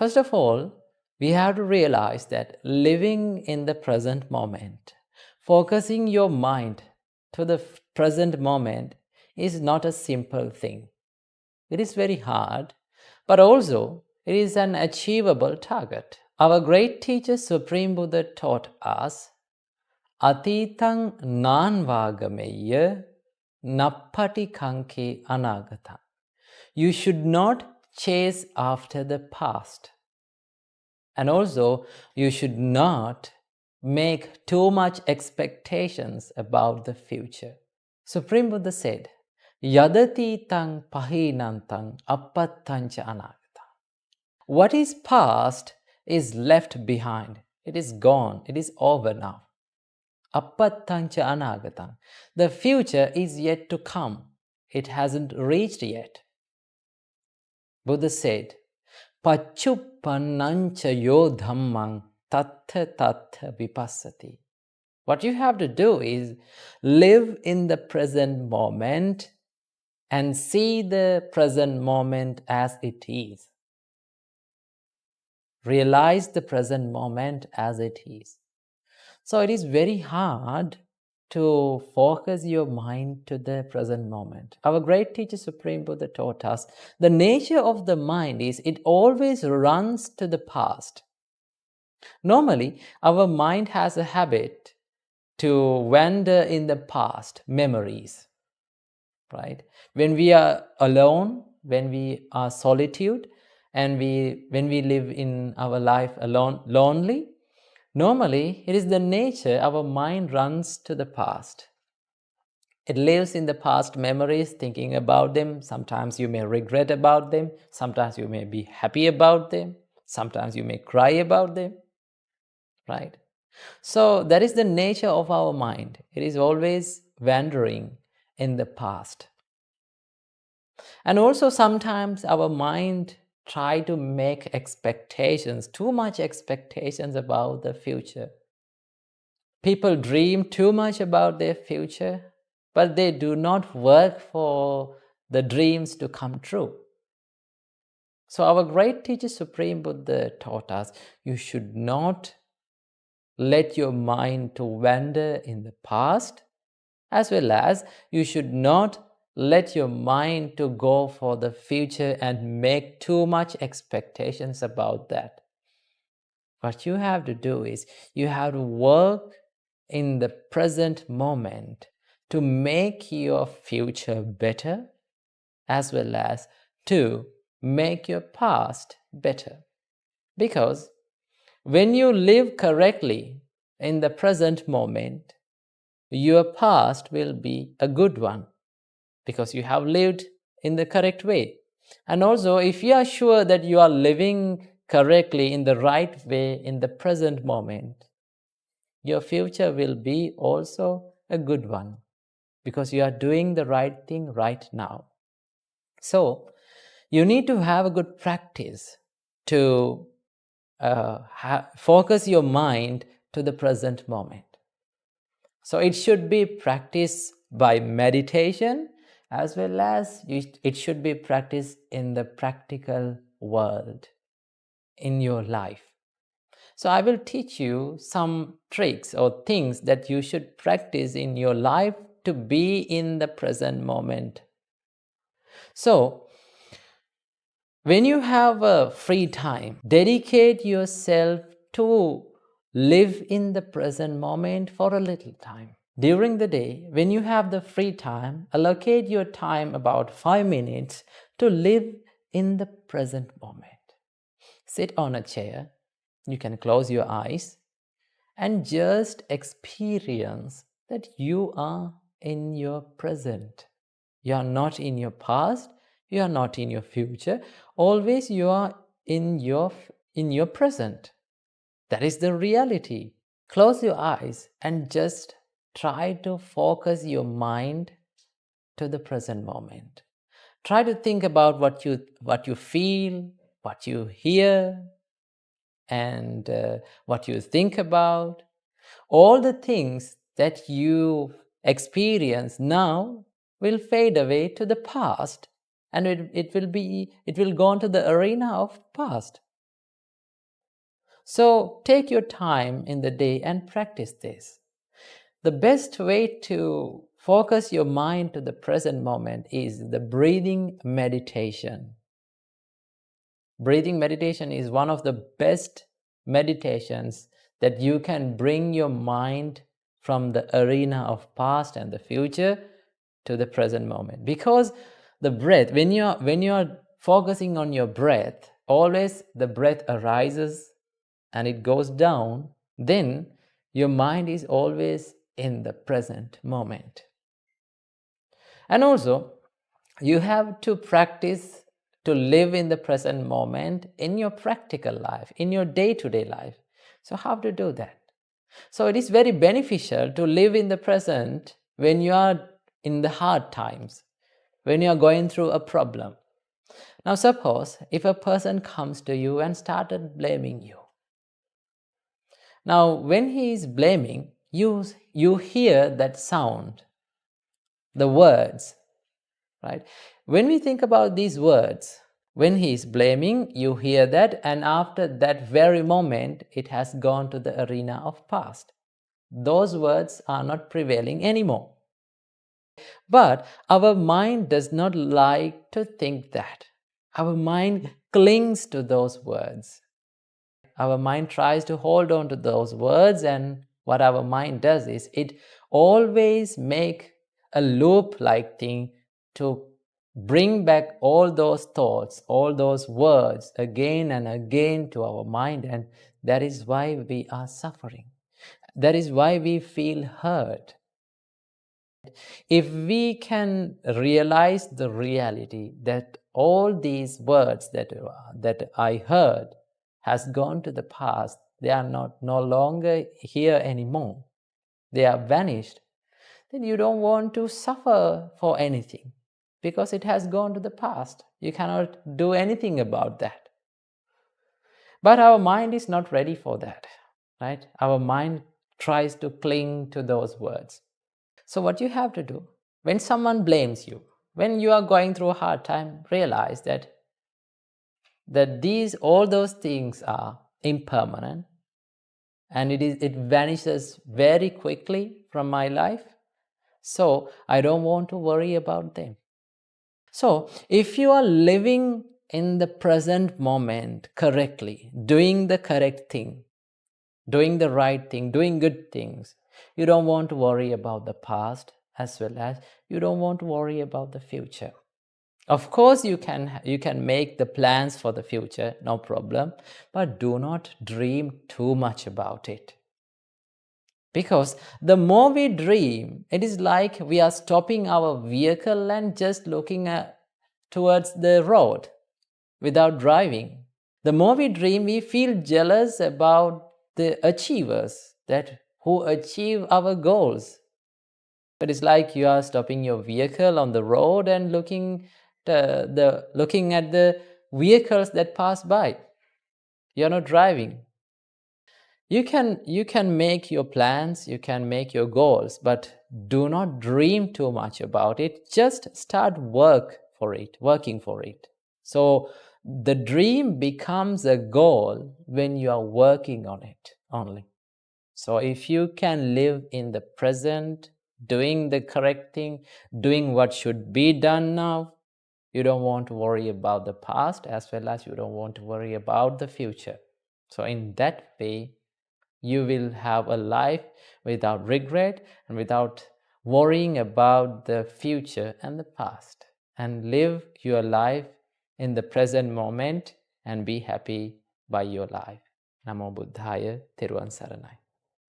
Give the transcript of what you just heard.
First of all, we have to realize that living in the present moment, focusing your mind to the present moment is not a simple thing. It is very hard, but also it is an achievable target. Our great teacher Supreme Buddha taught us, Atitang nanvagameya nappati kanke anagata. You should not chase after the past. And also, you should not make too much expectations about the future. Supreme Buddha said, Yadati tang pahinantang appattancha anagata. What is past is left behind. It is gone. It is over now. Appattancha anagatam. The future is yet to come. It hasn't reached yet. Buddha said, Pachupannancha yo dhammang tattha tattha vipassati. What you have to do is live in the present moment and see the present moment as it is. Realize the present moment as it is. So it is very hard to focus your mind to the present moment. Our great teacher Supreme Buddha taught us the nature of the mind is it always runs to the past. Normally, our mind has a habit to wander in the past, memories, right? When we are alone, when we are solitude, and when we live in our life alone, lonely, normally it is the nature our mind runs to the past. It lives in the past memories, thinking about them. Sometimes you may regret about them. Sometimes you may be happy about them. Sometimes you may cry about them, right? So that is the nature of our mind. It is always wandering in the past. And also sometimes our mind try to make expectations, too much expectations about the future. People dream too much about their future, but they do not work for the dreams to come true. So our great teacher Supreme Buddha taught us, you should not let your mind to wander in the past, as well as you should not let your mind to go for the future and make too much expectations about that. What you have to do is you have to work in the present moment to make your future better, as well as to make your past better. Because when you live correctly in the present moment, your past will be a good one because you have lived in the correct way. And also, if you are sure that you are living correctly in the right way in the present moment, your future will be also a good one because you are doing the right thing right now. So, you need to have a good practice to focus your mind to the present moment. So it should be practiced by meditation, as well as it should be practiced in the practical world, in your life. So I will teach you some tricks or things that you should practice in your life to be in the present moment. So, when you have a free time, dedicate yourself to live in the present moment for a little time. During the day, when you have the free time, allocate your time about 5 minutes to live in the present moment. Sit on a chair, you can close your eyes, and just experience that you are in your present. You are not in your past, you are not in your future. Always you are in your present. That is the reality. Close your eyes and just try to focus your mind to the present moment. Try to think about what you feel, what you hear, and what you think about. All the things that you experience now will fade away to the past, and it will go into the arena of past. So take your time in the day and practice this. The best way to focus your mind to the present moment is the breathing meditation. Breathing meditation is one of the best meditations that you can bring your mind from the arena of past and the future to the present moment. Because the breath, when you're focusing on your breath, always the breath arises and it goes down, then your mind is always in the present moment. And also, you have to practice to live in the present moment in your practical life, in your day-to-day life. So how to do that? So it is very beneficial to live in the present when you are in the hard times, when you are going through a problem. Now suppose if a person comes to you and started blaming you. Now when he is blaming, you hear that sound, the words, right? When we think about these words, when he is blaming, you hear that, and after that very moment, it has gone to the arena of past. Those words are not prevailing anymore. But our mind does not like to think that. Our mind clings to those words. Our mind tries to hold on to those words, and what our mind does is it always make a loop-like thing to bring back all those thoughts, all those words again and again to our mind, and that is why we are suffering. That is why we feel hurt. If we can realize the reality that all these words that I heard has gone to the past, they are no longer here anymore, they are vanished, then you don't want to suffer for anything because it has gone to the past. You cannot do anything about that. But our mind is not ready for that, right? Our mind tries to cling to those words. So what you have to do, when someone blames you, when you are going through a hard time, realize that all those things are impermanent and it vanishes very quickly from my life. So I don't want to worry about them. So if you are living in the present moment correctly, doing the correct thing, doing the right thing, doing good things, you don't want to worry about the past as well as you don't want to worry about the future. Of course, you can make the plans for the future, no problem, but do not dream too much about it. Because the more we dream, it is like we are stopping our vehicle and just looking towards the road without driving. The more we dream, we feel jealous about the achievers who achieve our goals. But it's like you are stopping your vehicle on the road and looking at the vehicles that pass by. You're not driving. You can make your plans, you can make your goals, but do not dream too much about it. Just start working for it. So the dream becomes a goal when you are working on it only. So if you can live in the present, doing the correct thing, doing what should be done now, you don't want to worry about the past as well as you don't want to worry about the future. So in that way, you will have a life without regret and without worrying about the future and the past, and live your life in the present moment and be happy by your life. Namo Buddhaya, Thiruvan Saranai.